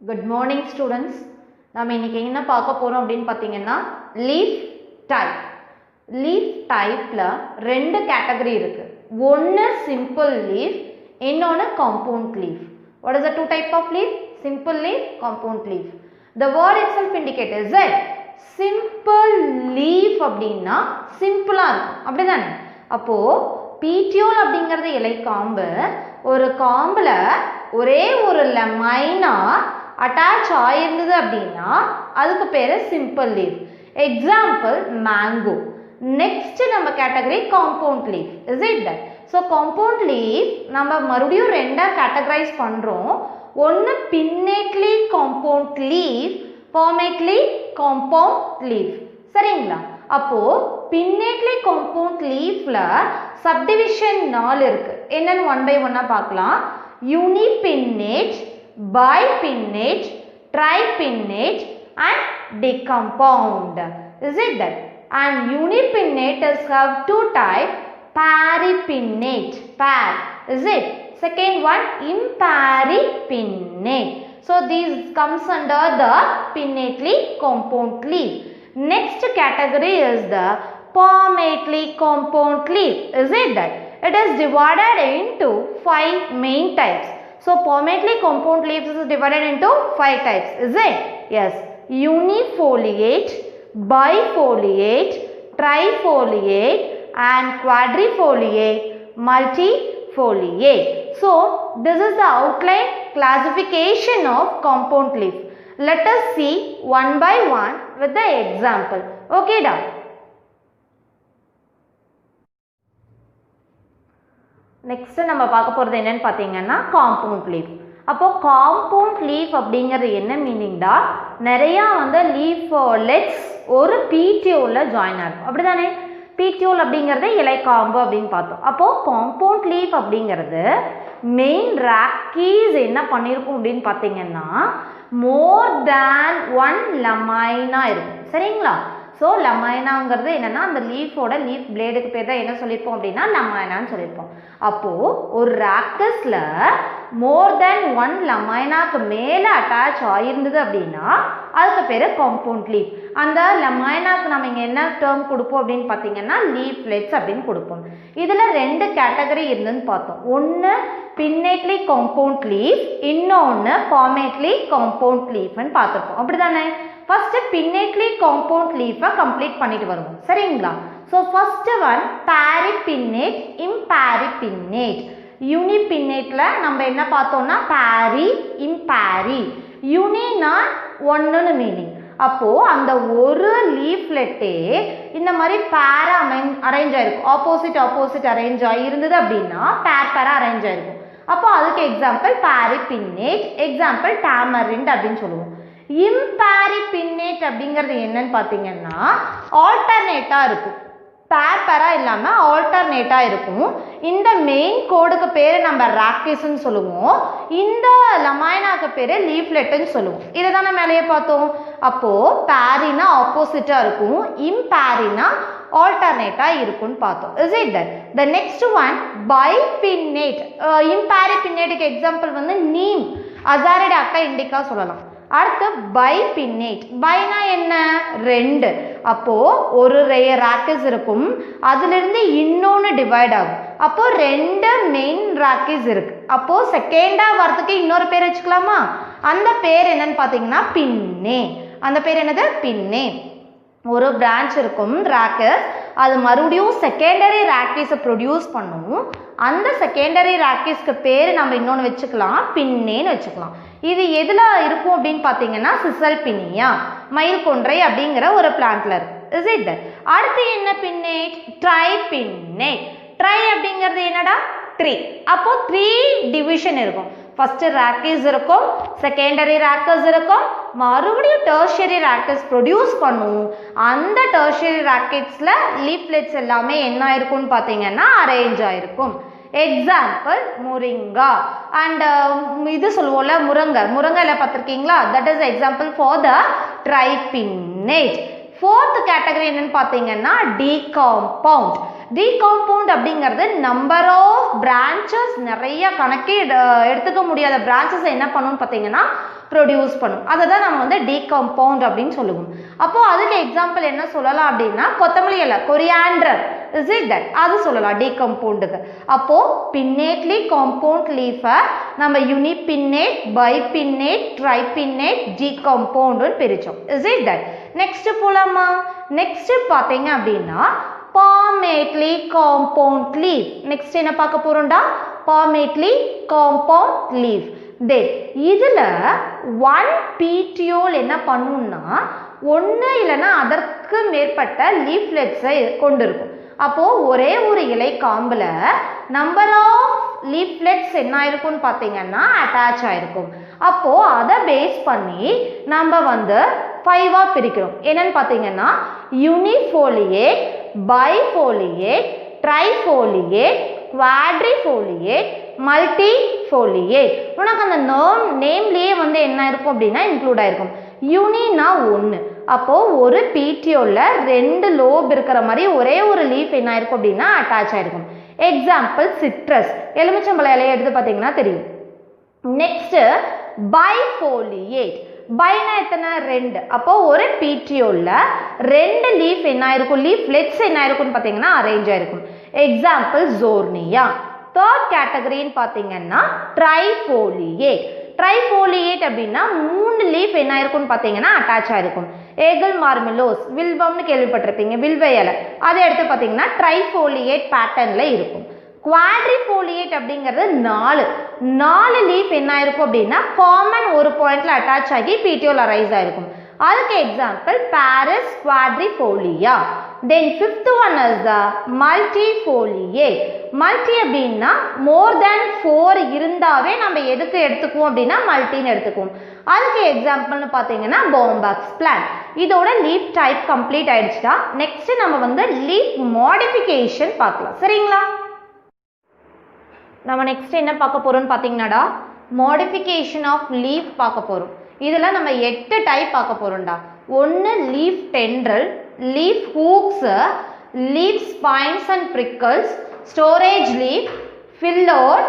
Good morning students. நம்ம இன்னைக்கு என்ன பார்க்க போறோம் அப்படினு பாத்தீங்கன்னா leaf type. Leaf typeல ரெண்டு கேட்டகரி இருக்கு. ஒன்னு simple leaf, இன்னொன்னு compound leaf. What is the two type of leaf? Simple leaf, compound leaf. The word itself indicates is it simple leaf அப்படினா சிம்பிளா இருக்கும். அப்படிதானே? அப்போ petiole அப்படிங்கிறது இலை காம்பு. ஒரு காம்புல ஒரே ஒரு லைனா அட்டாச் ஆயிருந்தது அப்படின்னா அதுக்கு பேரு simple leaf. Example mango. Next நம்ம category compound leaf. Is it that? So compound leaf நம்ம மறுபடியும் ரெண்டா கேட்டகரைஸ் பண்றோம். ஒன்று pinnately compound leaf, palmately compound leaf. சரிங்களா? அப்போ பின்னேட்லி காம்பவுண்ட் லீஃப்ல சப்டிவிஷன் 4 இருக்கு. என்னன்னு ஒன் பை ஒன்னா பார்க்கலாம். யூனிபின்னேட், bipinnate, tripinnate and decompound. Is it that? And unipinnate is have two type, paripinnate, pair. Is it? Second one, imparipinnate. So these comes under the pinnately compound leaf. Next category is the palmately compound leaf. Is it that? It is divided into 5 main types. So palmately compound leaves is divided into 5 types. Is it? Yes. Unifoliate, bifoliate, trifoliate and quadrifoliate, multifoliate. So this is the outline classification of compound leaf. Let us see one by one with the example. Okay, da? Next நம்ம பார்க்க போகிறது என்னன்னு பார்த்தீங்கன்னா compound leaf. அப்போ compound leaf அப்படிங்கிறது என்ன மீனிங்டா, நிறையா leaf let's ஒரு பீட்டியோல ஜாயின் ஆகும். அப்படிதானே? பீட்டியோல் அப்படிங்கிறது இலைக்காம்பு அப்படின்னு பார்த்தோம். அப்போது காம்பவுண்ட் லீஃப் அப்படிங்கிறது மெயின் ராக்கீஸ் என்ன பண்ணியிருக்கும் அப்படின்னு பார்த்தீங்கன்னா மோர் தேன் 1 லமைனா இருக்கும். சரிங்களா? ஸோ லமைனாங்கிறது என்னென்னா அந்த லீஃபோட லீஃப் பிளேடுக்கு பேர் தான் என்ன சொல்லியிருப்போம் அப்படின்னா லமைனான்னு சொல்லியிருப்போம். அப்போது ஒரு ராக்கஸில் மோர் தேன் 1 லமைனாக்கு மேலே அட்டாச் ஆகிருந்தது அப்படின்னா அதுக்கு பேர் காம்பவுண்ட் லீஃப். அந்த லமைனாக்கு நம்ம இங்கே என்ன டேர்ம் கொடுப்போம் அப்படின்னு பார்த்தீங்கன்னா லீஃப்லெட்ஸ் அப்படின்னு கொடுப்போம். இதில் 2 கேட்டகரி இருந்துன்னு பார்த்தோம். ஒன்று பின்னேட்லி காம்பவுண்ட் லீஃப், இன்னொன்று பாமேட்லி காம்பவுண்ட் லீஃப்னு பார்த்துருப்போம். அப்படி தானே? ஃபர்ஸ்ட் பின்னேட்லி காம்பவுண்ட் லீஃபை கம்ப்ளீட் பண்ணிட்டு வருவோம். சரிங்களா? So first one paripinnate, imparipinnate. யூனிபின்னேட்ல நம்ம என்ன பார்த்தோம்னா பாரி, இம்பாரி. யூனினா ஒன்றுன்னு மீனிங். அப்போது அந்த ஒரு லீஃப்லெட்டே இந்த மாதிரி பேரா அரேஞ்ச் ஆகிருக்கும். ஆப்போசிட் அரேஞ்ச் ஆகிருந்தது அப்படின்னா பேரா அரேஞ்ச் ஆகிருக்கும். அப்போ அதுக்கு எக்ஸாம்பிள் பாரிபின்னேட், எக்ஸாம்பிள் டாமரிண்ட் அப்படின்னு சொல்லுவோம். இம்பாரிபின்னேட் அப்படிங்கிறது என்னன்னு பார்த்தீங்கன்னா ஆல்டர்னேட்டாக இருக்கும். பேரா இல்லாமல் ஆல்டர்னேட்டாக இருக்கும். இந்த மெயின் கோடுக்கு பேர் நம்ம ராக்கிஸ்ன்னு சொல்லுவோம். இந்த லமைனாக்கு பேர் லீஃப்லெட்டுன்னு சொல்லுவோம். இதை தானே மேலேயே பார்த்தோம். அப்போது பேரினா ஆப்போசிட்டாக இருக்கும், இம்பேரினா ஆல்டர்னேட்டாக இருக்கும்னு பார்த்தோம். Is it that? The next one bipinnate. இம்பாரிபின்னேட்டுக்கு எக்ஸாம்பிள் நீம், அசாரிடாக்கா இண்டிகா சொல்லலாம். அடுத்து பைபின்னேட். பைனா என்ன? 2. அப்போது ஒரு ராக்கஸ் இருக்கும், அதிலிருந்து இன்னொன்று டிவைட் ஆகும். அப்போது 2 மெயின் ராக்கஸ் இருக்கு. அப்போது செகண்டாக வரதுக்கு இன்னொரு பேர் வச்சுக்கலாமா? அந்த பேர் என்னன்னு பார்த்தீங்கன்னா பின்னே. அந்த பேர் என்னது? பின்னே. ஒரு பிரான்ச் இருக்கும் ராக்கஸ், அது மறுபடியும் செகண்டரி ராக்கிஸை ப்ரொடியூஸ் பண்ணும். அந்த செகண்டரி ராக்கிஸ்க்கு பேர் நம்ம இன்னொன்று வச்சுக்கலாம், பின்னேன்னு வச்சுக்கலாம். இது எதில் இருக்கும் அப்படின்னு பார்த்தீங்கன்னா சிசல்பினியா, மயில் கொன்றை அப்படிங்கிற ஒரு பிளான்ட்ல இருக்கு. Is it that? அடுத்து என்ன பின்னேட்? ட்ரைபின்னேட். ட்ரை அப்படிங்கிறது என்னடா? 3. அப்போ 3 டிவிஷன் இருக்கும். ஃபர்ஸ்ட் ராக்கிஸ் இருக்கும், செகண்டரி ராக்கஸ் இருக்கும், மறுபடியும் டெர்ஷியரி ராக்கஸ் ப்ரொடியூஸ் பண்ணும். அந்த டெர்ஷியரி ராக்கெட்ஸில் லீஃப்லெட்ஸ் எல்லாமே என்ன இருக்கும்னு பார்த்தீங்கன்னா அரேஞ்ச் ஆயிருக்கும். எக்ஸாம்பிள் முருங்கா அண்ட் இது சொல்லுவோம்ல முருங்கையில் பார்த்துருக்கீங்களா? That is example for the tripinnate. 4th category என்னன்னு பார்த்தீங்கன்னா டீகாம்பவுண்ட். டீகாம்பவுண்ட் அப்படிங்கிறது நம்பர் ஆஃப் பிரான்ச்சஸ் நிறைய கணக்கே எடுத்துக்க முடியாத பிரான்ச்சஸ் என்ன பண்ணுன்னு பார்த்தீங்கன்னா ப்ரொடியூஸ் பண்ணும். அதை தான் நம்ம வந்து டீகம்பவுண்ட் அப்படின்னு சொல்லுவோம். அப்போது அதுக்கு எக்ஸாம்பிள் என்ன சொல்லலாம் அப்படின்னா கொத்தமல்லி இலை, கொரியாண்டர், இஸ் இட் தட், அது சொல்லலாம் டீகம்பவுண்டுக்கு. அப்போது பின்னேட்லி காம்பவுண்ட் லீஃபை நம்ம யூனிபின்னேட், பைபின்னேட், ட்ரைபின்னேட், டீகம்பவுண்டுன்னு பிரித்தோம். Is it that. நெக்ஸ்ட்டு போகலாமா? நெக்ஸ்ட்டு பார்த்தீங்க அப்படின்னா palmately compound leaf. நெக்ஸ்ட் என்ன பார்க்க போகிறோம்டா? palmately compound leaf. தென் இதில் 1 petiole என்ன பண்ணுன்னா ஒன்று இல்லைன்னா அதற்கு மேற்பட்ட லீஃப்லெட்ஸை கொண்டு இருக்கும். அப்போது ஒரே ஒரு இலை காம்பில் நம்பர் ஆஃப் லீஃப்லெட்ஸ் என்ன ஆயிருக்கும்னு பார்த்தீங்கன்னா அட்டாச் ஆகிருக்கும். அப்போது அதை பேஸ் பண்ணி நம்ம வந்து 5ஆக பிரிக்கிறோம். என்னன்னு பார்த்தீங்கன்னா யூனிஃபோலியேட், பைஃபோலியேட், ட்ரைஃபோலியேட், குவாட்ரிஃபோலியேட், மல்டிஃபோலியேட். உனக்கு அந்த நேம்லேயே வந்து என்ன இருக்கும் அப்படின்னா இன்க்ளூட் ஆகிருக்கும். யூனினா 1, அப்போது ஒரு பீட்டியோவில் 2 லோப் இருக்கிற மாதிரி ஒரே ஒரு லீஃப் என்ன ஆயிருக்கும் அப்படின்னா அட்டாச் ஆகிருக்கும். எக்ஸாம்பிள் சிட்ரஸ், எலுமிச்சம்பழ இலையை எடுத்து பார்த்தீங்கன்னா தெரியும். நெக்ஸ்ட்டு பைஃபோலியேட், பைனா எத்தனை? 2, அப்போது ஒரு பீட்டியோவில் 2 லீஃப் என்ன ஆயிருக்கும், லீஃப்லெட்ஸ் என்ன ஆயிருக்கும்னு பார்த்தீங்கன்னா அரேஞ்ச் ஆயிருக்கும். எக்ஸாம்பிள் ஜோர்னியா. தேர்ட் கேட்டகரின்னு பார்த்தீங்கன்னா ட்ரைஃபோலியேட். ட்ரைஃபோலியேட் அப்படின்னா 3 லீஃப் என்ன ஆயிருக்கும்னு பார்த்தீங்கன்னா அட்டாச் ஆயிருக்கும். ஏகல் மார்மெலோஸ், வில்வம்னு கேள்விப்பட்டிருப்பீங்க, வில்வ இலை, அதை எடுத்து பார்த்தீங்கன்னா ட்ரைஃபோலியேட் பேட்டர்னில் இருக்கும். குவாட்ரிஃபோலியேட் அப்படிங்கிறது 4 லீஃப் என்ன ஆயிருக்கும் அப்படின்னா காமன் ஒரு பாயிண்ட்ல அட்டாச் ஆகி பீட்டியோல் அரைஸ் ஆயிருக்கும். அதுக்கு example Paris quadrifolia. Then 5th one is the multifoliate. Multi அப்படின்னா மோர் தேன் 4 இருந்தாவே நம்ம எதுக்கு எடுத்துக்குவோம் அப்படின்னா மல்டின்னு எடுத்துக்குவோம். அதுக்கு எக்ஸாம்பிள்னு பார்த்தீங்கன்னா பாம்பாக்ஸ் பிளான்ட். இதோட லீஃப் டைப் கம்ப்ளீட் ஆயிடுச்சுட்டா நெக்ஸ்ட் நம்ம வந்து லீஃப் மாடிஃபிகேஷன் பார்க்கலாம். சரிங்களா? நம்ம நெக்ஸ்ட் என்ன பார்க்க போகிறோம்னு பார்த்தீங்கன்னாடா மாடிஃபிகேஷன் ஆஃப் லீஃப் பார்க்க போகிறோம். இதில் நம்ம 8 டைப் பார்க்க போகிறோம்டா. 1 leaf tendril, leaf hooks, leaf spines and prickles, storage leaf, phyllode,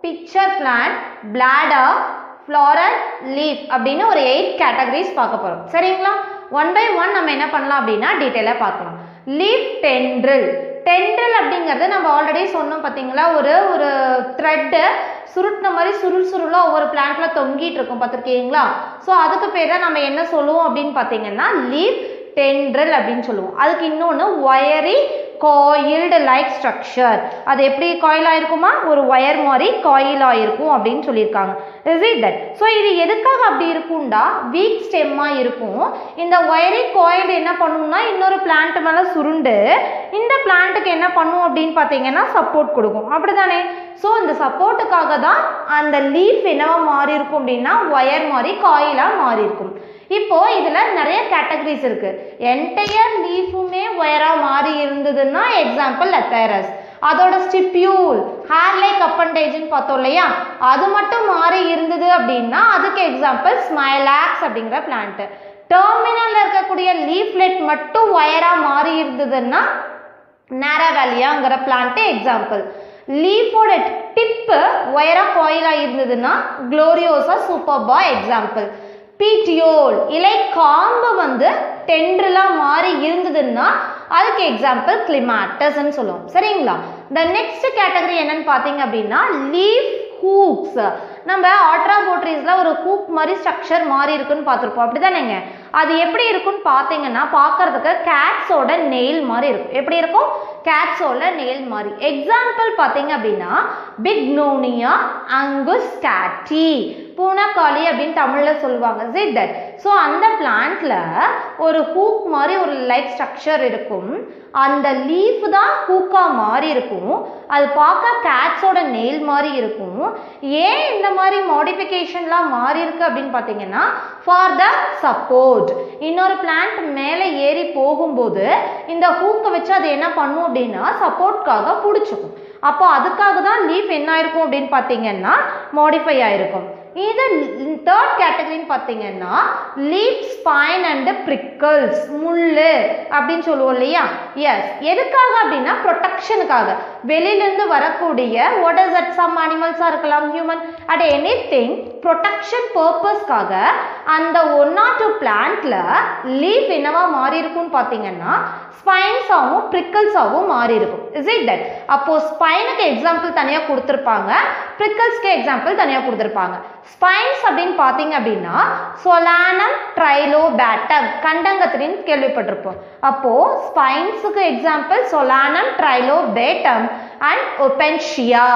pitcher plant, bladder, floral leaf அப்படின்னு ஒரு 8 கேட்டகரிஸ் பார்க்க போகிறோம். சரிங்களா? 1 by 1 நம்ம என்ன பண்ணலாம் அப்படின்னா டீட்டெயிலாக பார்க்கலாம். Leaf tendril. டென்ட்ரல் அப்படிங்கிறது நம்ம ஆல்ரெடி சொன்னோம் பார்த்தீங்களா, ஒரு த்ரெட்டு சுருட்டின மாதிரி சுருளாக ஒவ்வொரு பிளான்ட்ல தொங்கிட்டு இருக்கும் பார்த்துருக்கீங்களா? ஸோ அதுக்கு பேர் தான் நம்ம என்ன சொல்லுவோம் அப்படின்னு பார்த்தீங்கன்னா லீஃப் டென்ட்ரல் அப்படின்னு சொல்லுவோம். அதுக்கு இன்னொன்று ஒயரி காயில்டு லைக் ஸ்ட்ரக்சர். அது எப்படி காயிலாக இருக்குமா? ஒரு ஒயர் மாதிரி காயிலாக இருக்கும் அப்படின்னு சொல்லியிருக்காங்க. Is it that? ஸோ இது எதுக்காக அப்படி இருக்கும்டா வீக் ஸ்டெம்மாக இருக்கும். இந்த ஒயரி காயில் என்ன பண்ணும்னா இன்னொரு பிளான்ட் மேலே சுருண்டு இந்த பிளான்ட்டுக்கு என்ன பண்ணும் அப்படின்னு பார்த்தீங்கன்னா சப்போர்ட் கொடுக்கும். அப்படி தானே? ஸோ இந்த சப்போர்ட்டுக்காக தான் அந்த லீஃப் என்னவா மாறி இருக்கும் அப்படின்னா ஒயர் மாதிரி காயிலாக மாறி இருக்கும். இப்போ இதில் நிறைய கேட்டகரிஸ் இருக்கு. என்டையர் லீஃபுமே ஒயராக மாறி இருந்ததுன்னா எக்ஸாம்பிள் லெத்தரஸ். அதோட ஸ்டிப்யூல், ஹேர் லைக் அப்பண்டேஜ்னு பார்த்தோம் இல்லையா, அது மட்டும் மாறி இருந்தது அப்படின்னா அதுக்கு எக்ஸாம்பிள் ஸ்மைலாக்ஸ் அப்படிங்கிற பிளான்ட். டெர்மினல்ல இருக்கக்கூடிய லீஃப்லெட் மட்டும் ஒயராக மாறி இருந்ததுன்னா நேரவேலியாங்கிற பிளான்ட் எக்ஸாம்பிள். லீஃபோட டிப்பு ஒயரா காயிலாக இருந்ததுன்னா குளோரியோசா சூப்பர்பா எக்ஸாம்பிள். பீட்டியோல் இலை காம்பு வந்து டென்ட்ரலாக மாறி இருந்ததுன்னா அதுக்கு எக்ஸாம்பிள் கிளிமாட்டஸ்ன்னு சொல்லுவோம். சரிங்களா? த நெக்ஸ்ட் கேட்டகரி என்னன்னு பார்த்தீங்க அப்படின்னா லீஃப் ஹூக்ஸ். நம்ம ஆட்ராபோட்ரிஸில் ஒரு ஹூக் மாதிரி ஸ்ட்ரக்சர் மாறி இருக்குன்னு பார்த்துருப்போம். அப்படி தானேங்க? அது எப்படி இருக்குன்னு பார்த்தீங்கன்னா பார்க்கறதுக்கு கேட்ஸோட நெயில் மாதிரி இருக்கும். எப்படி இருக்கும்? கேட்ஸோட நெயில் மாதிரி. எக்ஸாம்பிள் பார்த்தீங்க அப்படின்னா பிக்னோனியா அங்குஸ்டாட்டி, பூனைக்காளி அப்படின்னு தமிழில் சொல்லுவாங்க. Is that? ஸோ அந்த பிளான்ட்ல ஒரு ஹூக் மாதிரி ஒரு லைக் ஸ்ட்ரக்சர் இருக்கும். அந்த லீஃப் தான் ஹூக்காக மாறி இருக்கும். அது பார்க்க கேட்ஸோட நெயில் மாதிரி இருக்கும். ஏன் இந்த மாதிரி மாடிஃபிகேஷன்லாம் மாறி இருக்கு அப்படின்னு பார்த்தீங்கன்னா ஃபார் த சப்போர்ட். இன்னொரு பிளான்ட் மேலே ஏறி போகும்போது இந்த ஹூக்கை வச்சு அது என்ன பண்ணும் அப்படின்னா சப்போர்ட்காக பிடிச்சிக்கும். அப்போ அதுக்காக தான் லீஃப் என்ன ஆயிருக்கும் அப்படின்னு பார்த்தீங்கன்னா மாடிஃபை ஆயிருக்கும். இது தேர்ட் கேட்டகரின்னு பார்த்தீங்கன்னா லீஃப் ஸ்பைன் அண்ட் பிரிக்கிள்ஸ், முள்ளு அப்படின்னு சொல்லுவோம் இல்லையா. எஸ், எதுக்காக அப்படின்னா ப்ரொடெக்ஷனுக்காக, வெளியிலேருந்து வரக்கூடிய வாட் இஸ் தட், சம் அனிமல்ஸாக இருக்கலாம், human, at any thing protection பர்பஸ்க்காக அந்த 1 or 2 பிளான்ட்ல லீஃப் என்னவா மாறி இருக்கும்னு பார்த்தீங்கன்னா ஸ்பைன்ஸாகவும் பிரிக்கிள்ஸாகவும் மாறி இருக்கும். Is it that? அப்போ ஸ்பைனுக்கு எக்ஸாம்பிள் தனியாக கொடுத்துருப்பாங்க, பிரிக்கிள்ஸ்க்கு எக்ஸாம்பிள் தனியாக கொடுத்துருப்பாங்க. ஸ்பைன்ஸ் அப்படின்னு பார்த்தீங்க அப்படின்னா சொலானம் ட்ரைலோபேட்டம், கண்டங்கத்திரின்னு கேள்விப்பட்டிருப்போம். அப்போ ஸ்பைன்ஸுக்கு example Solanum trilobatum and Opuntia,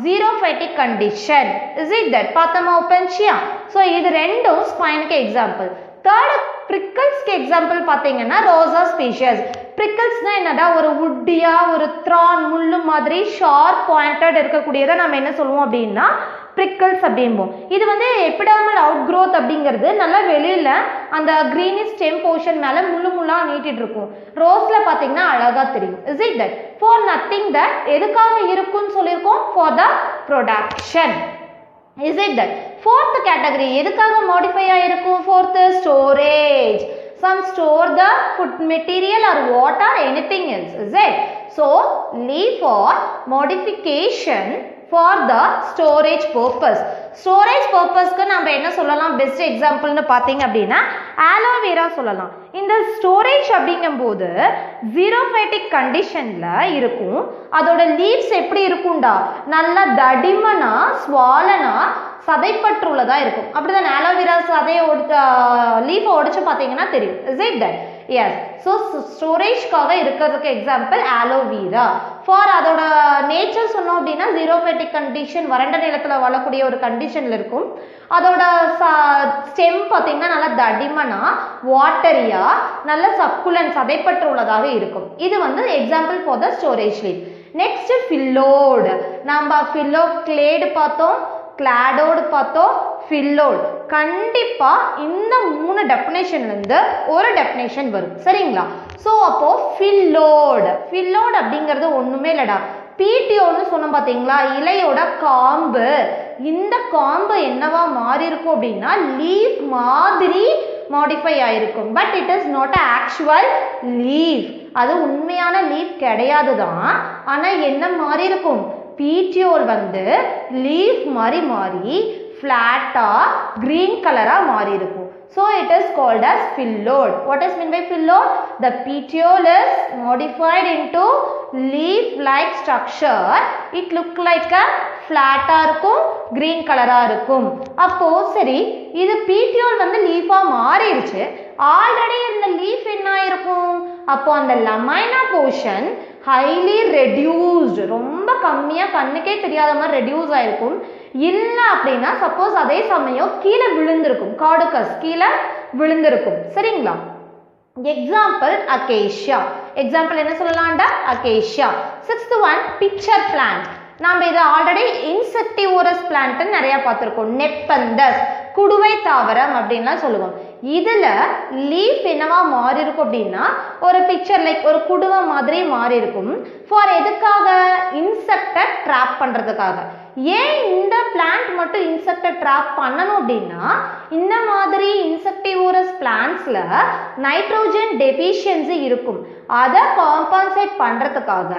xerophytic condition. Is it that? பார்த்தோமா ஒபென்ஷியா. ஸோ இது ரெண்டும் ஸ்பைனுக்கு எக்ஸாம்பிள். தேர்ட் பிரிக்கிள்ஸ்க்கு எக்ஸாம்பிள் பார்த்தீங்கன்னா ரோசா ஸ்பீஷியஸ். பிரிக்கிள்ஸ்னா என்னடா, ஒரு உட்டியா ஒரு த்ரான் முள்ளு மாதிரி ஷார்ப் பாயிண்டட் இருக்கக்கூடியதை நம்ம என்ன சொல்லுவோம் அப்படின்னா பிரிக்கிள்ஸ் அப்படின்போம். இது வந்து எபிடர்மல் அவுட் க்ரோத் அப்படிங்கிறது நல்லா வெளியில் அந்த க்ரீனிஷ் ஸ்டெம் போர்ஷன் மேலே முள்ளு முள்ளாக நீட்டிட்டு இருக்கும். ரோஸில் பார்த்தீங்கன்னா அழகாக தெரியும். Is it that? For nothing that, எதுக்காக இருக்குன்னு சொல்லியிருக்கோம், for the production. Is it that? Fourth category எதுக்காக modify ஆயிருக்கும்? Fourth, storage. Some store the food material or water, anything else. Is it? So, leave for modification for the storage purpose. Storage purpose க்கு நம்ம என்ன சொல்லலாம், best எக்ஸாம்பிள்னு பார்த்தீங்க அப்படின்னா aloe vera சொல்லலாம். இந்த ஸ்டோரேஜ் அப்படிங்கும்போது ஜீரோஃபைட்டிக் கண்டிஷனில் இருக்கும். அதோட லீவ்ஸ் எப்படி இருக்கும்டா, நல்லா தடிமனா ஸ்வாலனா சதைப்பற்றுள்ளதாக இருக்கும். அப்படிதான் ஆலோவேரா சதையை லீஃபை ஒடிச்சு பார்த்தீங்கன்னா தெரியும். Is it that? Yes. So ஸ்டோரேஜ்க்காக இருக்கிறதுக்கு எக்ஸாம்பிள் ஆலோவேரா. ஃபார் அதோட நேச்சர் சொன்னோம் அப்படின்னா ஜீரோஃபைட்டிக் கண்டிஷன், வறண்ட நிலத்தில் வாழக்கூடிய ஒரு கண்டிஷனில் இருக்கும். அதோட ஸ்டெம் பார்த்தீங்கன்னா நல்லா தடிமனா வாட்டரியா நல்ல சக்குலன் சதைப்பற்று உள்ளதாக இருக்கும். இது வந்து example for the storage leaf. Next phyllode. நம்ம ஃபில்லோ கிளேடு பார்த்தோம், கிளாடோடு பார்த்தோம், ஃபில்லோடு. கண்டிப்பாக இந்த 3 டெஃபினேஷன்லேருந்து ஒரு டெஃபினேஷன் வரும். சரிங்களா? ஸோ அப்போது ஃபில்லோடு அப்படிங்கிறது ஒன்றுமே இல்லைடா, பீட்டியோன்னு சொன்னோம் பார்த்தீங்களா, இலையோட காம்பு. இந்த காம்பு என்னவா மாறி இருக்கும் அப்படின்னா லீஃப் மாதிரி மாடிஃபை ஆயிருக்கும். But it is not a actual leaf. அது உண்மையான லீஃப் கிடையாது தான். ஆனால் என்ன மாறி இருக்கும், பீட்டியோல் வந்து லீஃப் மாதிரி மாறி ஃப்ளாட்டாக க்ரீன் கலராக மாறி இருக்கும். So it is called as phyllodes. What is meant by phyllodes? The petiole is modified into leaf-like structure. It look like a flat-ஆ இருக்கும், green கலரா இருக்கும். அப்போ சரி, இது petiole வந்து லீஃபா மாறிடுச்சு. ஆல்ரெடி இந்த லீஃப் என்ன ஆயிருக்கும், அப்போ அந்த lamina portion highly reduced, ரொம்ப கம்மியாக கண்ணுக்கே தெரியாத மாதிரி ரெடியூஸ் ஆயிருக்கும். இல்லை அப்படின்னா சப்போஸ் அதே சமயம் கீழே விழுந்திருக்கும், கார்டுகஸ் கீழே விழுந்திருக்கும். சரிங்களா? Example Acacia. எக்ஸாம்பிள் என்ன சொல்லலாம்டா, Acacia. 6th one pitcher plant. நாம் இதை ஆல்ரெடி இன்செக்டிவோரஸ் பிளான்ட்னு நிறையா பார்த்துருக்கோம். நெப்பந்தஸ் குடுவை தாவரம் அப்படின்லாம் சொல்லுவோம். இதில் லீஃப் என்னவா மாறி இருக்கும் அப்படின்னா ஒரு பிக்சர் லைக் ஒரு குடுவை மாதிரி மாறி இருக்கும். ஃபார் எதுக்காக, இன்செக்டை ட்ராப் பண்ணுறதுக்காக. ஏன் இந்த பிளான்ட் மட்டும் இன்செக்டை ட்ராப் பண்ணணும் அப்படின்னா இந்த மாதிரி இன்செக்டிவோரஸ் பிளான்ட்ஸில் நைட்ரோஜன் டெஃபிஷியன்சி இருக்கும். அதை காம்பன்சேட் பண்ணுறதுக்காக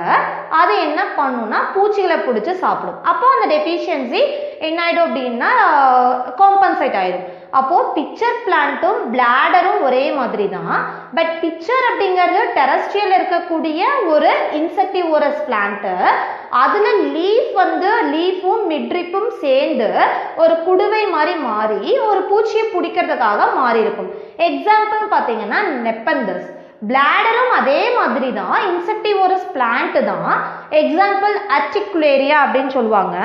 அது என்ன பண்ணுன்னா பூச்சிகளை பிடிச்சி சாப்பிடும். அப்போ அந்த டெஃபிஷியன்சி என்ன ஆகிடும் அப்படின்னா காம்பன்சேட் ஆகிடும். அப்போது பிக்சர் பிளான்ட்டும் பிளாடரும் ஒரே மாதிரி தான். பட் பிக்சர் அப்படிங்கிறது டெரஸ்ட்ரியல் இருக்கக்கூடிய ஒரு இன்செக்டிவோரஸ் பிளான்ட்டு. அதில் லீஃப் வந்து லீஃபும் மிட்ரிப்பும் சேர்ந்து ஒரு குடுவை மாதிரி மாறி ஒரு பூச்சியை பிடிக்கிறதுக்காக மாறி இருக்கும். எக்ஸாம்பிள் பார்த்தீங்கன்னா நெப்பந்தஸ். பிளாடரும் அதே மாதிரி தான், இன்செக்டிவோரஸ் பிளான்ட் தான். எக்ஸாம்பிள் அர்டிகுலேரியா அப்படின்னு சொல்லுவாங்க.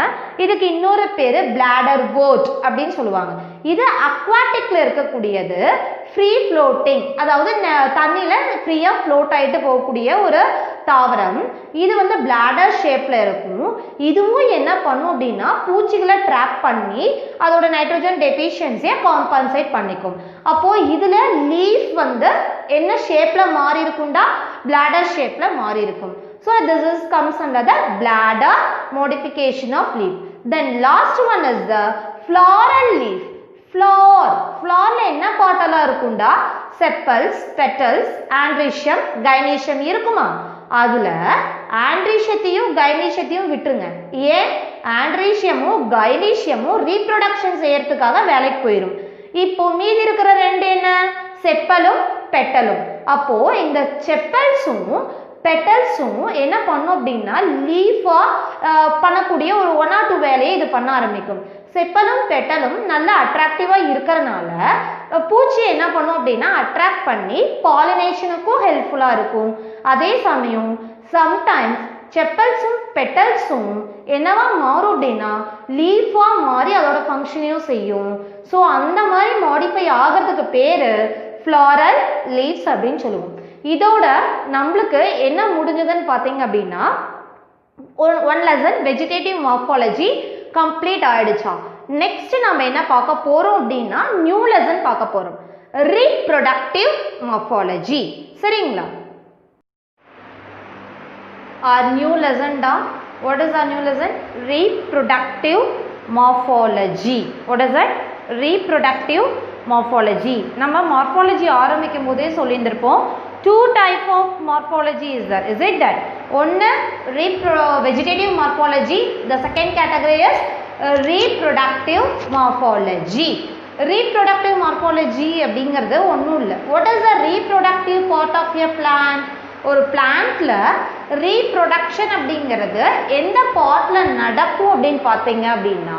இதுக்கு இன்னொரு பேர் பிளாடர் வோட் அப்படின்னு சொல்லுவாங்க. இது அக்வாட்டிக்ல இருக்கக்கூடியது, ஃப்ரீ ஃப்ளோட்டிங், அதாவது தண்ணியில் ஃப்ரீயாக ஃப்ளோட் ஆகிட்டு போகக்கூடிய ஒரு தாவரம். இது வந்து பிளாடர் ஷேப்பில் இருக்கும். இதுவும் என்ன பண்ணும் அப்படின்னா பூச்சிகளை ட்ராப் பண்ணி அதோட நைட்ரோஜன் டெஃபிஷியன்சியை காம்பன்சேட் பண்ணிக்கும். அப்போது இதில் லீஃப் வந்து என்ன ஷேப்பில் மாறி இருக்கும்டா, பிளாடர் ஷேப்பில் மாறி இருக்கும். So this comes under the bladder modification of leaf. Then last one is the floral leaf. ஃப்ளார்ல என்ன பார்ட்டெல்லாம் இருக்கும்டா? செப்பல்ஸ், பெட்டல்ஸ், ஆண்ட்ரீஷியம், கைனீஷியம் இருக்குமா? அதுல ஆண்ட்ரீஷியத்தையும் கைனீஷியத்தையும் விட்டுருங்க. ஏன்? ஆண்ட்ரீஷியமும் கைனீஷியமும் ரீப்ரொடக்ஷன் செய்யறதுக்காக வேலைக்கு போயிடும். இப்போ மீதி இருக்கிற ரெண்டு என்ன? செப்பலும் பெட்டலும். அப்போ இந்த செப்பல்ஸும் பெட்டல்ஸும் என்ன பண்ணும் அப்படின்னா லீஃபா பண்ணக்கூடிய ஒரு 1 or 2 வேலையை இது பண்ண ஆரம்பிக்கும். செப்பலும் பெட்டலும் நல்லா அட்ராக்டிவா இருக்கிறதுனால பூச்சி என்ன பண்ணும் அப்படின்னா அட்ராக்ட் பண்ணி பாலினேஷனுக்கும் ஹெல்ப்ஃபுல்லா இருக்கும். அதே சமயம் சம்டைம்ஸ் செப்பல்ஸும் பெட்டல்ஸும் என்னவா மாறும் அப்படின்னா லீஃபா மாறி அதோட ஃபங்க்ஷனையும் செய்யும். ஸோ அந்த மாதிரி மாடிஃபை ஆகிறதுக்கு பேரு ஃப்ளாரல் லீவ்ஸ் அப்படின்னு சொல்லுவோம். இதோட நம்மளுக்கு என்ன முடிஞ்சதுன்னு பார்த்தீங்க அப்படின்னா one lesson vegetative morphology complete ஆயிடுச்சா. நெக்ஸ்ட் நம்ம என்ன பார்க்க போறோம் அப்படின்னா நியூ லெசன் பார்க்க போறோம், ரீப்ரொடக்டிவ் மார்ஃபாலஜி. சரிங்களா? our new lesson da. What is our new lesson? Reproductive morphology. What is that? Reproductive morphology. நம்ம morphology ஆரம்பிக்கும் போதே சொல்லியிருந்திருப்போம் 2 type of morphology is there. Is it that? ஒன்று vegetative morphology. The second category is reproductive morphology. Reproductive morphology அப்படிங்கிறது ஒன்றும் இல்லை. What is the reproductive part of a plant? ஒரு பிளான்ட்ல reproduction அப்படிங்கிறது எந்த பார்ட்ல நடக்கும் அப்படின்னு பார்த்தீங்க அப்படின்னா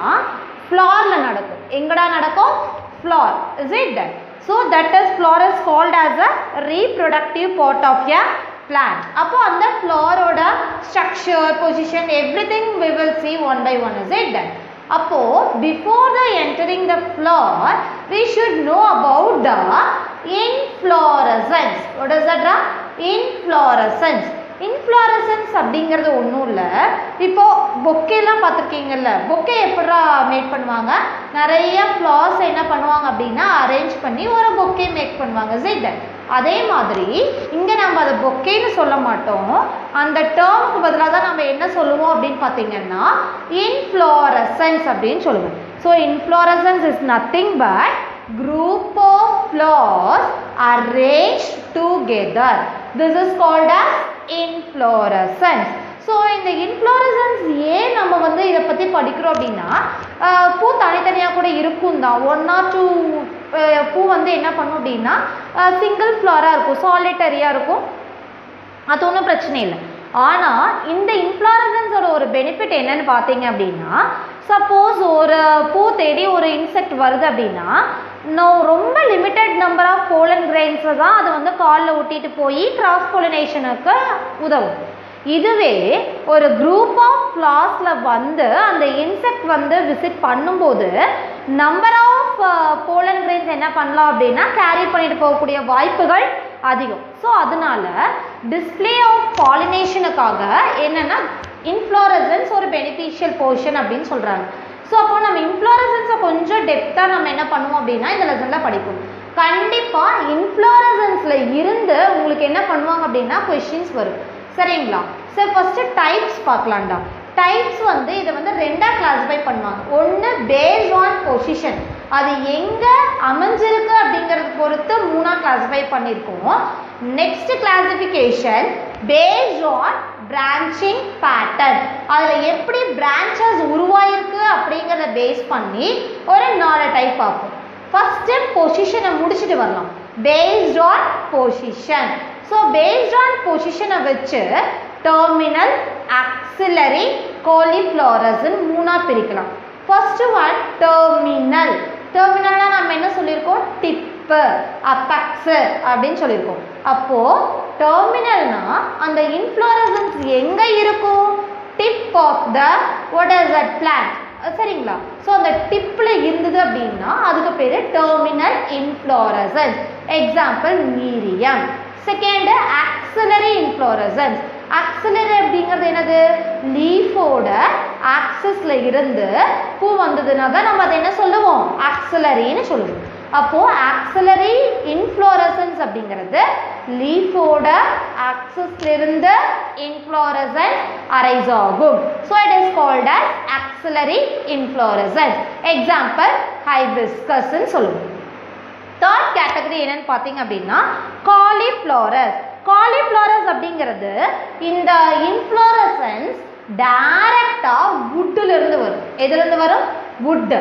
ஃப்ளார்ல நடக்கும். எங்கடா நடக்கும்? Flower. Is it that? So that is flower is called as a reproductive part of a plant. அப்போ அந்த ஃப்ளாரோட structure, position, everything we will see one by one. Is it that? அப்போ before the entering the flower we should know about the inflorescence. What is that? Inflorescence. Inflorescence அப்படிங்கிறது ஒன்றும் இல்லை. இப்போ பொக்கேலாம் பார்த்துருக்கீங்கல்ல, bouquet எப்படா make பண்ணுவாங்க? நிறைய ஃப்ளார்ஸ் என்ன பண்ணுவாங்க அப்படின்னா அரேஞ்ச் பண்ணி ஒரு பொக்கே மேக் பண்ணுவாங்க. Is that? அதே மாதிரி இங்கே நம்ம அதை பொக்கேன்னு சொல்ல மாட்டோம். அந்த டேர்முக்கு பதிலாக தான் நம்ம என்ன சொல்லுவோம் அப்படின்னு பார்த்தீங்கன்னா இன்ஃப்ளாரசன்ஸ் அப்படின்னு சொல்லுவோம். So inflorescence is nothing but group of flowers arranged together. This is called as inflorescence. So இந்த இன்ஃப்ளாரசன்ஸ் ஏன் நம்ம வந்து இதை பற்றி படிக்கிறோம் அப்படின்னா பூ தனித்தனியாக கூட இருக்கும் தான். 1 or 2 பூ வந்து என்ன பண்ணும் அப்படின்னா சிங்கிள் ஃப்ளாராக இருக்கும், சாலிட்டரியாக இருக்கும், அது ஒன்றும் பிரச்சனை இல்லை. ஆனால் இந்த இன்ஃப்ளாரசன்ஸோட ஒரு பெனிஃபிட் என்னன்னு பார்த்தீங்க அப்படின்னா சப்போஸ் ஒரு பூ தேடி ஒரு இன்செக்ட் வருது அப்படின்னா ரொம்ப லிமிட்டட் நம்பர் ஆஃப் போலன் கிரெயின்ஸை தான் அது வந்து காலில் ஒட்டிட்டு போய் கிராஸ் போலினேஷனுக்கு உதவும். இதுவே ஒரு குரூப் ஆஃப் ஃப்ளார்ஸில் வந்து அந்த இன்செக்ட் வந்து விசிட் பண்ணும்போது நம்பர் ஆஃப் போலன் கிரெயின்ஸ் என்ன பண்ணலாம் அப்படின்னா கேரி பண்ணிட்டு போகக்கூடிய வாய்ப்புகள் அதிகம். ஸோ அதனால டிஸ்பிளே ஆஃப் பாலினேஷனுக்காக என்னென்னா இன்ஃப்ளாரசன்ஸ் ஒரு பெனிஃபிஷியல் போர்ஷன் அப்படின்னு சொல்கிறாங்க. ஸோ அப்போ நம்ம இன்ஃப்ளாரசன்ஸை கொஞ்சம் டெப்த்தாக நம்ம என்ன பண்ணுவோம் அப்படின்னா இந்த லெசனில் படிப்போம். கண்டிப்பாக இன்ஃப்ளாரசன்ஸில் இருந்து உங்களுக்கு என்ன பண்ணுவாங்க அப்படின்னா கொஷின்ஸ் வரும். சரிங்களா? சரி, ஃபஸ்ட்டு டைப்ஸ் பார்க்கலாம்டா. டைப்ஸ் வந்து இதை வந்து 2ஆக கிளாஸிஃபை பண்ணுவாங்க. ஒன்று பேஸ்ட் ஆன் பொசிஷன், அது எங்கே அமைஞ்சிருக்கு அப்படிங்கிறது பொறுத்து 3ஆக கிளாஸிஃபை பண்ணியிருக்கோம். Next classification based on branching pattern, அதில் எப்படி பிரான்ச்சஸ் உருவாயிருக்கு அப்படிங்கிறத பேஸ் பண்ணி ஒரு 4 டைப் பார்ப்போம். ஃபஸ்ட்டு பொசிஷனை முடிச்சுட்டு வரலாம். Based on position. So based on பொசிஷனை வச்சு டெர்மினல், ஆக்சிலரி, காலிஃப்ளாரஸ்ன்னு 3ஆக பிரிக்கலாம். First one terminal. டெர்மினல்னா நம்ம என்ன சொல்லியிருக்கோம்? டிப்பு, அபெக்ஸ் அப்படின்னு சொல்லியிருக்கோம். அப்போது டெர்மினல்னா அந்த இன்ஃப்ளாரசன்ஸ் எங்கே இருக்கும்? Tip of the what is that plant. சரிங்களா? ஸோ அந்த டிப்பில் இருந்தது அப்படின்னா அதுக்கு பேர் டெர்மினல் இன்ஃப்ளாரசன்ஸ். எக்ஸாம்பிள் மீரியம். Second axillary inflorescence. ஆக்சிலரி அப்படிங்கிறது என்னது? லீஃபோட ஆக்சிஸ்ல இருந்து பூ வந்ததுனால நம்ம அதை என்ன சொல்லுவோம்? ஆக்சிலரின்னு சொல்லுவோம். அப்போ ஆக்சிலரி இன்ஃப்ளோரசன்ஸ் அப்படிங்கிறது லீஃபோட ஆக்சிஸ்ல இருந்து இன்ஃப்ளோரசன்ஸ் அரைஸ் ஆகும். So it is called as axillary inflorescence. Example ஹைபிஸ்கஸ்ன்னு சொல்லுவோம். தேர்ட் கேட்டகரி என்னன்னு பார்த்தீங்க அப்படின்னா காலிஃப்ளவரஸ். காலிஃப்ளவரஸ் அப்படிங்கிறது இந்த இன்ஃப்ளோரசன்ஸ் டைரக்டா வுட்ல இருந்து வரும். எதுல இருந்து வரும்? வுட்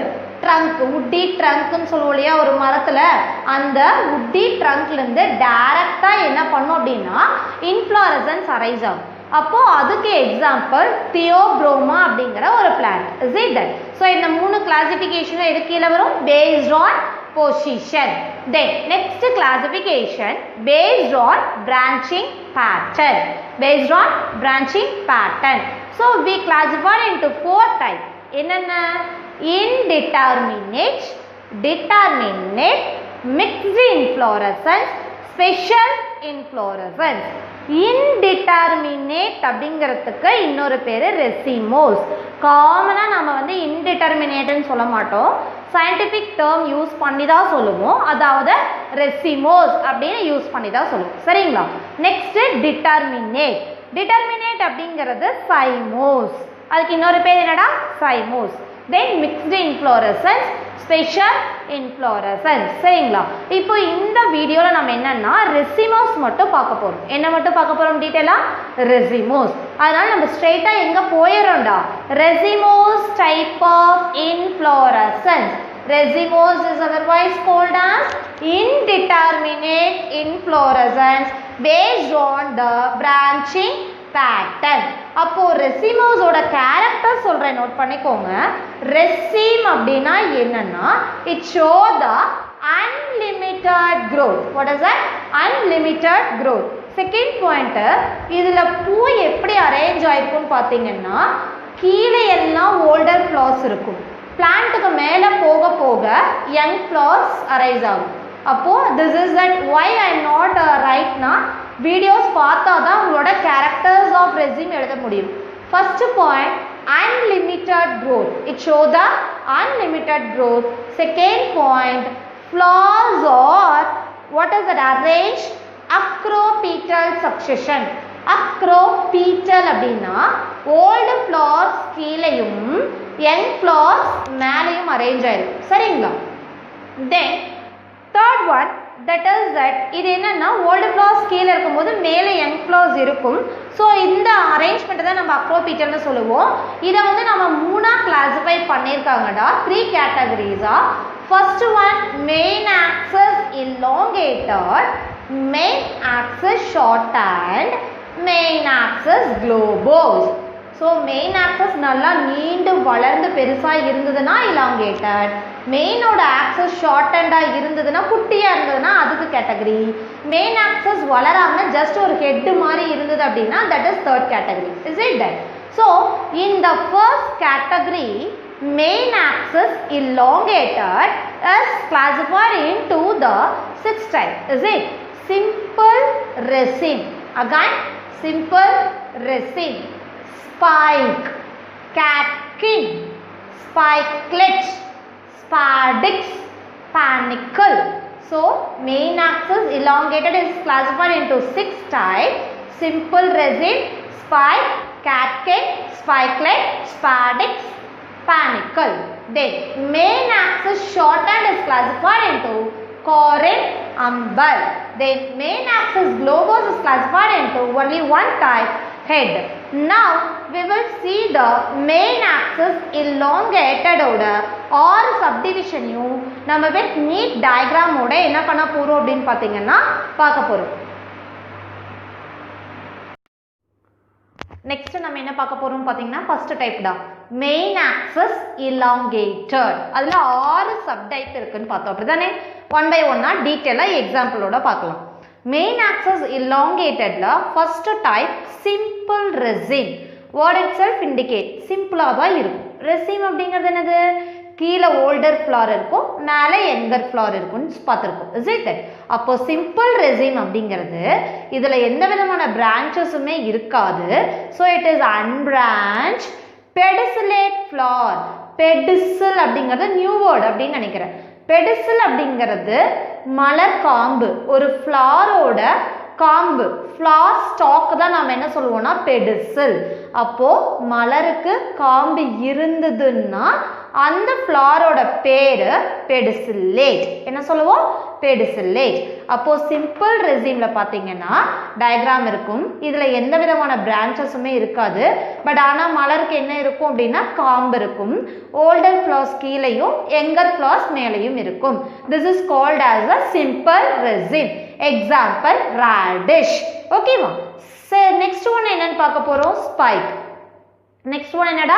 ட்ரங்க், வுட்டி ட்ரங்க்னு சொல்லுவோம் இல்லையா ஒரு மரத்துல, அந்த வுட்டி ட்ரங்க்ல இருந்து டைரக்டா என்ன பண்ணும் அப்படின்னா இன்ஃப்ளோரசன்ஸ் அரைஸ் ஆகும். அப்போ அதுக்கு எக்ஸாம்பிள் தியோப்ரோமா அப்படிங்கிற ஒரு plant. Is it that? So இந்த 3 கிளாசிஃபிகேஷன் எது கீழே வரும்? Based on position. Then next classification based on branching pattern. Based on branching pattern. So we classified into 4 types. என்னென்ன? Indeterminate, determinate, mixed inflorescence, special inflorescence. Indeterminate அப்படிங்கிறதுக்கு இன்னொரு பேரு racemose. காமனா நம்ம வந்து இன்டிட்டர்மினேட்னு சொல்ல மாட்டோம், சயின்டிஃபிக் டேர்ம் யூஸ் பண்ணி தான் சொல்லுவோம். அதாவது ரெசிமோஸ் அப்படின்னு யூஸ் பண்ணி தான் சொல்லுவோம். சரிங்களா? Next determinate. டிட்டர்மினேட் அப்படிங்கிறது சைமோஸ். அதுக்கு இன்னொரு பேர் என்னடா? சைமோஸ். தென் மிக்ஸ்டு இன்ஃப்ளோரசன்ஸ், ஸ்பெஷல் இன்ஃப்ளோரசன்ஸ். சரிங்களா? இப்போ இந்த வீடியோவில் நம்ம என்னன்னா ரெசிமோஸ் மட்டும் பார்க்க போகிறோம். என்ன மட்டும் பார்க்க போகிறோம் டீட்டெயிலாக? ரெசிமோஸ். அதனால நம்ம ஸ்ட்ரெயிட்டாக எங்கே போயிடுறோம்டா? Racemose type of inflorescence. Racemose is otherwise called as indeterminate inflorescence based on the branching pattern. அப்போ ரெசிமோஸ் ஓட கேரக்டர் சொல்றேன், நோட் பண்ணிக்கோங்க. ரெசிம் அப்படின்னா என்னன்னா it show the unlimited growth. What is that? Unlimited growth. Second point, இதுல பூ எப்படி arrange ஆயிருக்கும்னு பார்த்தீங்கன்னா கீழே எல்லாம் ஓல்டர் ஃப்ளவர்ஸ் இருக்கும், பிளான்ட்டுக்கு மேலே போக போக யங் ஃப்ளவர்ஸ் அரைஸ் ஆகும். அப்போது this is that why I am not ரைட்னா வீடியோஸ் பார்த்தா தான் உங்களோட கேரக்டர்ஸ் ஆஃப் ரெசிம் எழுத முடியும். First point unlimited growth, it show the unlimited growth. Second point flowers are what is that arrange acropetal succession. Acropetal அப்படின்னா old flowers கீழேயும் young flowers மேலேயும் arrange ஆயிருக்கும். சரிங்களா? Then third one that is that இது என்னன்னா old flowers கீழே இருக்கும்போது மேலே யங் ஃப்ளவர்ஸ் இருக்கும். ஸோ இந்த அரேஞ்ச்மெண்ட்டை தான் நம்ம அக்ரோபீட்டல்னு சொல்லுவோம். இதை வந்து நம்ம 3ஆக கிளாஸிஃபை பண்ணியிருக்காங்கடா, 3 கேட்டகரிஸா. First one main axis elongated, main axis shortened, main axis globose. So main axis நல்லா நீண்டு வளர்ந்து பெருசாக இருந்ததுன்னா இலாங்கேட்டட், மெயினோட ஆக்சஸ் ஷார்ட்டண்டாக இருந்ததுன்னா குட்டியாக இருந்ததுன்னா அதுக்கு கேட்டகரி, மெயின் ஆக்சஸ் வளராமல் ஜஸ்ட் ஒரு ஹெட்டு மாதிரி இருந்தது அப்படின்னா that is third category. Is it that? So in the first category main axis elongated is classified into the 6 type. Is it? Simple resin. Again, simple resin. Spike, catkin, spikelet, spadix, panicle. So main axis elongated is classified into 6 types: simple resin, spike, catkin, spikelet, spadix, panicle. Then main axis shortened is classified into corin, umbel. Then main axis globose is classified into only one type, head. Now we will see the main axis elongated ஓட or subdivision நம்ம with neat diagram ஓட என்ன பண்ண போறோம் அப்படினு பாத்தீங்கன்னா பார்க்க போறோம். நெக்ஸ்ட் நம்ம என்ன பார்க்க போறோம் பாத்தீங்கன்னா ஃபர்ஸ்ட் டைப் தான் மெயின் ஆக்சஸ் elongated. அதுல 6 சப் டைப் இருக்குன்னு பார்த்தோம். அப்படிதானே? ஒன் பை ஒன்னா டீடைலா எக்ஸாம்பிளோட பார்க்கலாம். மெயின் ஆக்சஸ் elongatedல first type simple raceme. Word itself indicate சிம்பிளாக தான் இருக்கும். ரெசின் அப்படிங்கிறது என்னது? கீழே ஓல்டர் ஃப்ளவர் இருக்கும், மேலே யங்கர் ஃப்ளவர் இருக்கும்னு பார்த்துருக்கோம். Is it that? அப்போ சிம்பிள் ரெசின் அப்படிங்கிறது இதில் எந்த விதமான பிரான்ச்சஸுமே இருக்காது. So it is unbranch pedicellate flower. Pedicel அப்படிங்கிறது நியூ வேர்ட் அப்படின்னு நினைக்கிறேன். பெடிசில் அப்படிங்கிறது மலர் காம்பு, ஒரு ஃப்ளாரோட காம்பு, ஃப்ளார் ஸ்டாக் தான் நாம் என்ன சொல்லுவோம்னா பெடிசில். அப்போ மலருக்கு காம்பு இருந்ததுன்னா அந்த ஃப்ளாரோட பேரு பெடிசில்லேட். என்ன சொல்லுவோம்? பெடிசில்லேட். அப்போ சிம்பிள் ரெசிம்ல பார்த்தீங்கன்னா டயக்ராம் இருக்கும். இதுல எந்த விதமான பிரான்ச்சஸுமே இருக்காது. பட் ஆனால் மலருக்கு என்ன இருக்கும் அப்படின்னா காம்பு இருக்கும். ஓல்டர் ஃப்ளார்ஸ் கீழையும் யங்கர் ஃப்ளார்ஸ் மேலையும் இருக்கும். This is called as a simple resume. Example radish. ஓகேவா? சரி, நெக்ஸ்ட் ஒன் என்னன்னு பார்க்க போறோம்? ஸ்பைக். நெக்ஸ்ட் ஒன் என்னடா?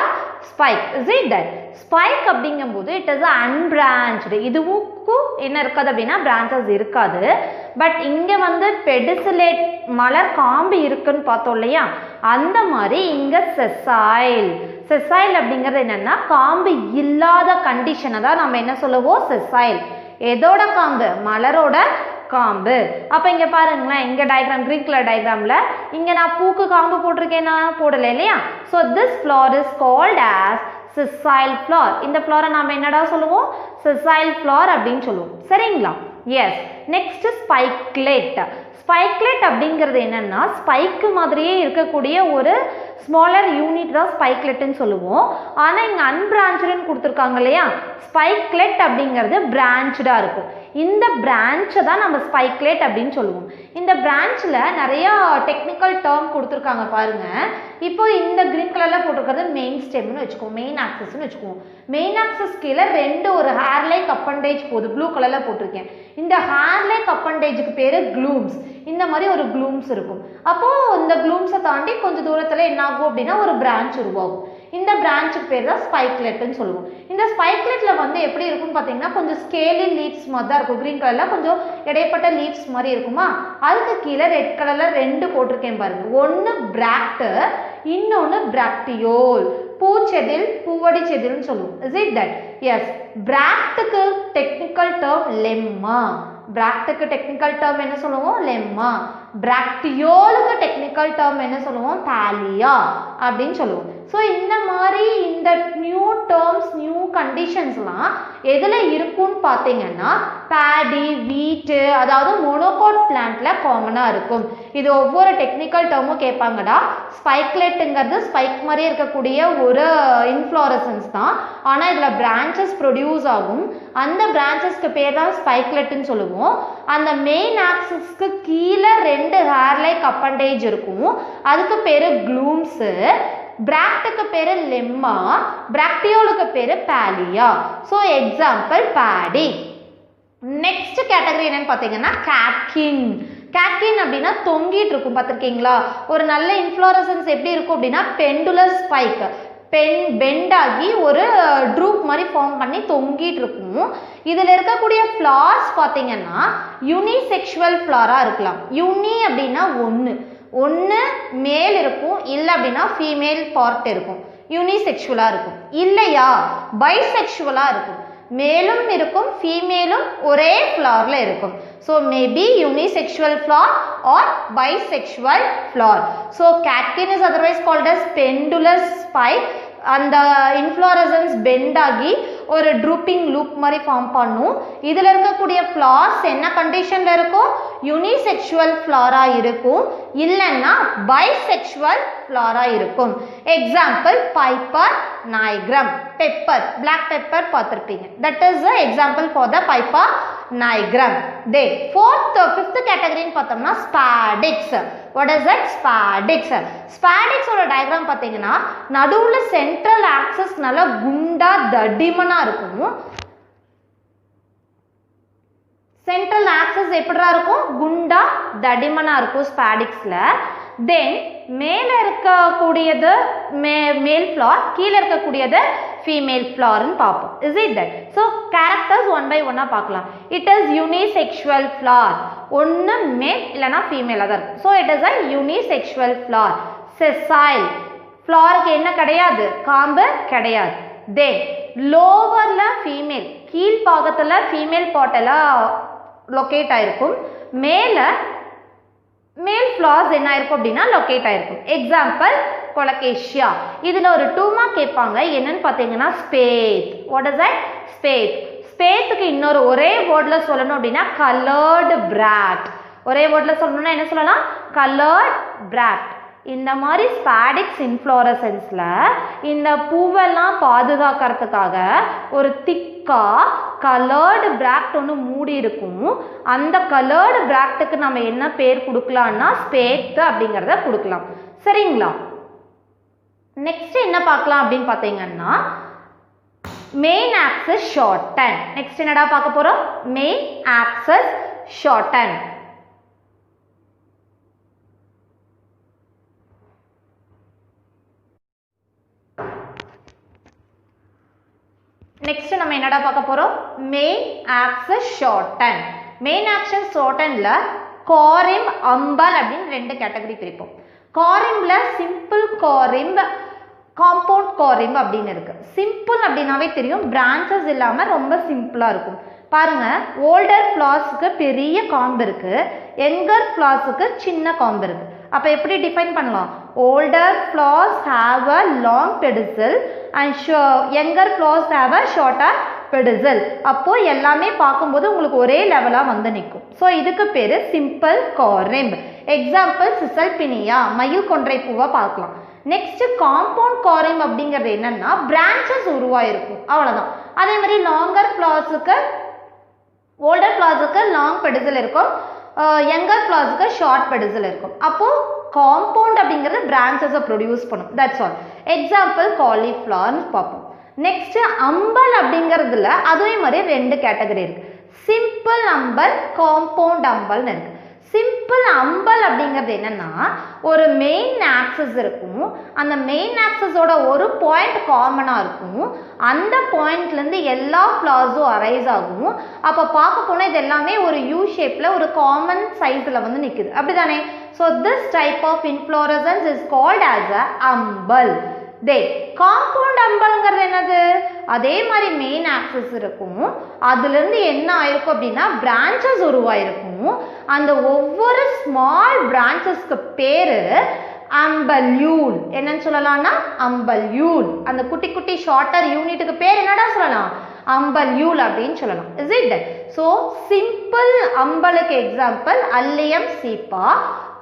Spike. Is it that? Spike அப்படிங்கும்போது இட் இஸ் அன்பிரான்ச்டு. இதுவுக்கும் என்ன இருக்காது அப்படின்னா பிரான்ச்சஸ் இருக்காது. பட் இங்கே வந்து பெடிசிலேட் மலர் காம்பு இருக்குன்னு பார்த்தோம் இல்லையா, அந்த மாதிரி இங்கே செசைல். செசைல் அப்படிங்கிறது என்னன்னா காம்பு இல்லாத கண்டிஷனை தான் நம்ம என்ன சொல்லுவோம்? செசைல். எதோட காம்பு? மலரோட காம்பு. அப்போ இங்கே பாருங்களேன், இங்கே டயக்ராம் கிரீன் கலர் டயக்ராமில் இங்கே நான் பூக்கு காம்பு போட்டிருக்கேன், நான் போடலை இல்லையா? So this flower is called as sessile flower. இந்த ஃப்ளாரை நாம் என்னடா சொல்லுவோம்? sessile flower அப்படின்னு சொல்லுவோம். சரிங்களா? எஸ். Next spikelet. ஸ்பைக்லெட் அப்படிங்கிறது என்னன்னா ஸ்பைக்கு மாதிரியே இருக்கக்கூடிய ஒரு ஸ்மாலர் யூனிட் தான் ஸ்பைக்லெட்னு சொல்லுவோம். ஆனால் இங்கே அன்பிரான்ச்சுன்னு கொடுத்துருக்காங்க இல்லையா, ஸ்பைக்லெட் அப்படிங்கிறது பிரான்ச்சாக இருக்கும். இந்த பிரான்ச்சை தான் நம்ம ஸ்பைக்லெட் அப்படின்னு சொல்லுவோம். இந்த பிரான்ச்சில் நிறையா டெக்னிக்கல் டேர்ம் கொடுத்துருக்காங்க பாருங்க. இப்போ இந்த கிரீன் கலரில் போட்டிருக்கிறது மெயின் ஸ்டெம்னு வச்சுக்குவோம், மெயின் ஆக்சஸ்ன்னு வச்சுக்குவோம். மெயின் ஆக்சஸ் கீழே ஒரு ஹேர் லைக் அப்பண்டேஜ் போகுது, ப்ளூ கலரில் போட்டிருக்கேன். இந்த ஹேர் லைக் அப்பண்டேஜுக்கு பேர் க்ளூம்ஸ். இந்த மாதிரி ஒரு க்ளூம்ஸ் இருக்கும். அப்போது இந்த க்ளூம்ஸை தாண்டி கொஞ்சம் தூரத்தில் என்ன ஆகும் அப்படின்னா ஒரு பிரான்ச் உருவாகும். இந்த பிரான்ச்சுக்கு பேர் தான் ஸ்பைக்லெட்னு சொல்லுவோம். இந்த ஸ்பைக்லெட்டில் வந்து எப்படி இருக்கும்னு பார்த்தீங்கன்னா கொஞ்சம் ஸ்கேலி லீவ்ஸ் மாதிரி தான் இருக்கும். க்ரீன் கலரில் கொஞ்சம் இடைப்பட்ட லீவ்ஸ் மாதிரி இருக்குமா, அதுக்கு கீழே ரெட் கலரில் 2 போட்டிருக்கேன் பாருங்க. ஒன்று பிராக்ட், இன்னொன்று பிராக்டியோல். பூச்செதில், பூவடி செதில்னு சொல்லுவோம். Is it that? எஸ். பிராக்டுக்கு டெக்னிக்கல் டேர்ம் லெம்மா. பிராக்டுக்கு டெக்னிக்கல் டேர்ம் என்ன சொல்லுவோம்? லெம்மா. பிராக்டியோலுக்கு டெக்னிக்கல் டேர்ம் என்ன சொல்லுவோம்? பாலியா அப்படின்னு சொல்லுவோம். ஸோ இந்த மாதிரி இந்த நியூ டேர்ம்ஸ், நியூ கண்டிஷன்ஸ்லாம் எதில் இருக்குன்னு பார்த்தீங்கன்னா பேடி, வீட்டு, அதாவது மோனோகாட் பிளான்ட்ல காமனாக இருக்கும். இது ஒவ்வொரு டெக்னிக்கல் டேர்மும் கேட்பாங்கடா. ஸ்பைக்லெட்டுங்கிறது ஸ்பைக் மாதிரி இருக்கக்கூடிய ஒரு இன்ஃப்ளாரசன்ஸ் தான். ஆனால் இதில் பிரான்ச்சஸ் ப்ரொடியூஸ் ஆகும். அந்த பிரான்ச்சஸ்க்கு பேர் தான் ஸ்பைக்லெட்டுன்னு சொல்லுவோம். அந்த மெயின் ஆக்சஸ்க்கு கீழே 2 ஹேர் லைக் அப்பண்டேஜ் இருக்கும், அதுக்கு பேர் க்ளூம்ஸு. பிராக்டுக்கு பேரு லெம்மா, பிராக்டியோலுக்கு பேரு Ballia. So example Bedi. Next category என்னன்னு பார்த்தீங்கன்னா கேட்கின். கேட்கின் அப்படின்னா தொங்கிட்டு இருக்கும், பார்த்துருக்கீங்களா? ஒரு நல்ல இன்ஃப்ளோரசன்ஸ் எப்படி இருக்கும் அப்படின்னா பெண்டுலர் ஸ்பைக், பெண்டாகி ஒரு ட்ரூப் மாதிரி ஃபார்ம் பண்ணி தொங்கிட்டு இருக்கும். இதில் இருக்கக்கூடிய ஃப்ளார்ஸ் பார்த்தீங்கன்னா யூனிசெக்சுவல் ஃப்ளாராக இருக்கலாம். யூனி அப்படின்னா ஒன்று மேல் இருக்கும், இல்லை அப்படின்னா ஃபீமேல் பார்ட் இருக்கும், யூனிசெக்சுவலாக இருக்கும். இல்லையா பைசெக்சுவலாக இருக்கும், மேலும் இருக்கும் ஃபீமேலும் ஒரே ஃப்ளாரில் இருக்கும். So maybe unisexual flower or bisexual flower. So catkin is otherwise called as pendular spike. அந்த இன்ஃப்ளோரசன்ஸ் பெண்ட் ஆகி ஒரு ட்ரூப்பிங் லூப் மாதிரி ஃபார்ம் பண்ணும். இதில் இருக்கக்கூடிய ஃப்ளார்ஸ் என்ன கண்டிஷனில் இருக்கும்? யூனிசெக்சுவல் ஃப்ளாராக இருக்கும், இல்லைன்னா பைசெக்சுவல் ஃப்ளாராக இருக்கும். Example Piper nigrum. Pepper, black pepper பார்த்துருப்பீங்க. That is the example for the Piper nigrum. Then fifth கேட்டகரின்னு பார்த்தோம்னா spadix. What is that? Spadix. Spadix ஓட டயக்ராம் பார்த்தீங்கன்னா நடுவில் சென்ட்ரல் ஆக்சஸ் நல்லா குண்டா தடிமனா இருக்கும். சென்ட்ரல் ஆக்சஸ் எப்படிடா இருக்கும்? குண்டா தடிமனா இருக்கும் ஸ்பாடிக்ஸ்ல. தென் மேலே இருக்கக்கூடியது மேல் ஃப்ளார், கீழே இருக்கக்கூடியது ஃபீமேல் ஃப்ளார்னு பார்ப்போம். Is it that? So characters one by ஒன்னாக பார்க்கலாம். It is unisexual flower. ஒன்று மேல் இல்லைனா ஃபீமேலாக தான் இருக்கும். So it is a unisexual flower. Sessile ஃப்ளாருக்கு என்ன கிடையாது? காம்பு கிடையாது. தென் லோவரில் ஃபீமேல், கீழ்பாகத்தில் ஃபீமேல் பாட்டெல்லாம் லொக்கேட் ஆகிருக்கும். மேலே மேல் ஃப்ளார்ஸ் என்ன ஆயிருக்கும் அப்படின்னா லொக்கேட் ஆயிருக்கும். Example Colocasia. இதில் ஒரு 2 மார்க் கேட்பாங்க. என்னன்னு பார்த்தீங்கன்னா spathe. What is that? Spathe. ஸ்பேத்துக்கு இன்னொரு ஒரே வேர்டில் சொல்லணும் அப்படின்னா கலர்டு பிராக்ட். ஒரே வேர்டில் சொல்லணும்னா என்ன சொல்லலாம்? கலர்ட் பிராக்ட். இந்த மாதிரி ஸ்பாடிக்ஸ் இன்ஃப்ளோரசன்ஸில் இந்த பூவெல்லாம் பாதுகாக்கிறதுக்காக ஒரு திக்காக கலர்டு பிராக்ட் ஒன்று மூடி இருக்கும். அந்த கலர்டு பிராக்டுக்கு நம்ம என்ன பேர் கொடுக்கலான்னா ஸ்பேத்து அப்படிங்கிறத கொடுக்கலாம். சரிங்களா? நெக்ஸ்ட் என்ன பார்க்கலாம் அப்படின்னு பார்த்தீங்கன்னா மெயின் ஆக்சஸ் ஷார்டன். நெக்ஸ்ட் என்னடா பார்க்க போகிறோம்? Main axis shorten. நெக்ஸ்ட் நம்ம என்னடா பார்க்க போறோம்? Main axis shorten. Main axis ஷார்டன்ல காரிம் அம்பல் அப்படின்னு ரெண்டு கேட்டகரி பிரிப்போம். காரிம்ல சிம்பிள் காரிம், காம்பவுண்ட் காரிம் அப்படின்னு இருக்கு. சிம்பிள் அப்படின்னாவே தெரியும், பிரான்ச்சஸ் இல்லாம ரொம்ப சிம்பிளா இருக்கும். பாருங்க, ஓல்டர் ஃபிளாஸ்க்கு பெரிய காம்பு இருக்கு, யங்கர் ஃபிளாஸ்க்கு சின்ன காம்பு இருக்கு. அப்போ எப்படி டிஃபைன் பண்ணலாம்? Older flowers have a long pedicel and younger flowers have a shorter pedicel. அப்போ எல்லாமே பார்க்கும்போது உங்களுக்கு ஒரே லெவலாக வந்து நிற்கும். ஸோ இதுக்கு பேர் சிம்பிள் காரிம். எக்ஸாம்பிள் சிசல்பினியா, மயில் கொன்றை பூவை பார்க்கலாம். நெக்ஸ்ட் காம்பவுண்ட் காரிம் அப்படிங்கிறது என்னன்னா பிரான்ச்சஸ் உருவாயிருக்கும், அவ்வளோதான். அதே மாதிரி லாங்கர் ஃபிளாஸுக்கு, ஓல்டர் ஃபிளாஸுக்கு லாங் பெடிசல் இருக்கும், யங்கர் ஃபிளாஸுக்கு ஷார்ட் பெடிசல் இருக்கும். அப்போது காம்பவுண்ட் அப்படிங்கிறது பிரான்ச்சஸை ப்ரொடியூஸ் பண்ணும். That's all. எக்ஸாம்பிள் காலிஃப்ளவர்னு பார்ப்போம். நெக்ஸ்ட் அம்பல் அப்படிங்கிறதுல அதே மாதிரி ரெண்டு கேட்டகரி இருக்கு. சிம்பிள் அம்பல், காம்பவுண்ட் அம்பல்னு இருக்கு. சிம்பிள் அம்பல் அப்படிங்கிறது என்னன்னா ஒரு மெயின் ஆக்சஸ் இருக்கும், அந்த மெயின் ஆக்சஸோட ஒரு பாயிண்ட் காமனாக இருக்கும், அந்த பாயிண்ட்லேருந்து எல்லா ஃப்ளார்ஸும் அரைஸ் ஆகும். அப்போ பார்க்க போனால் இது எல்லாமே ஒரு யூ ஷேப்பில் ஒரு காமன் சைஸில் வந்து நிற்குது, அப்படி தானே? So this type of inflorescence is called as a umbel. Compound அம்பல்ங்கிறது என்னது? அதே மாதிரி மெயின் ஆக்சஸ் இருக்கும், அதுலேருந்து என்ன ஆயிருக்கும் அப்படின்னா பிரான்ச்சஸ் உருவாயிருக்கும். அந்த ஒவ்வொரு ஸ்மால் பிரான்ச்சஸ்க்கு பேரு அம்பல்யூல். என்னன்னு சொல்லலாம்னா அம்பல்யூல். அந்த குட்டி குட்டி ஷார்ட்டர் யூனிட்டுக்கு பேர் என்னடா சொல்லலாம்? அம்பல்யூல் அப்படின்னு சொல்லலாம். Is it? ஸோ சிம்பிள் அம்பலுக்கு எக்ஸாம்பிள் அல்லியம் சீப்பா,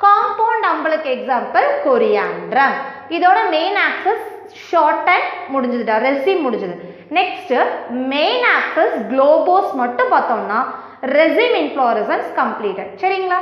காம்பவுண்ட் அம்பலுக்கு எக்ஸாம்பிள் கொரியாண்ட்ரம். இதோட மெயின் ஆக்சஸ் ஷார்டன் முடிஞ்சதுடா, ரெசிம் முடிஞ்சது. நெக்ஸ்ட் மெயின் ஆக்சஸ் குளோபோஸ் மட்டும் பார்த்தோம்னா ரெசிம் இன்ஃப்ளோரசன்ஸ் கம்ப்ளீட்டட். சரிங்களா?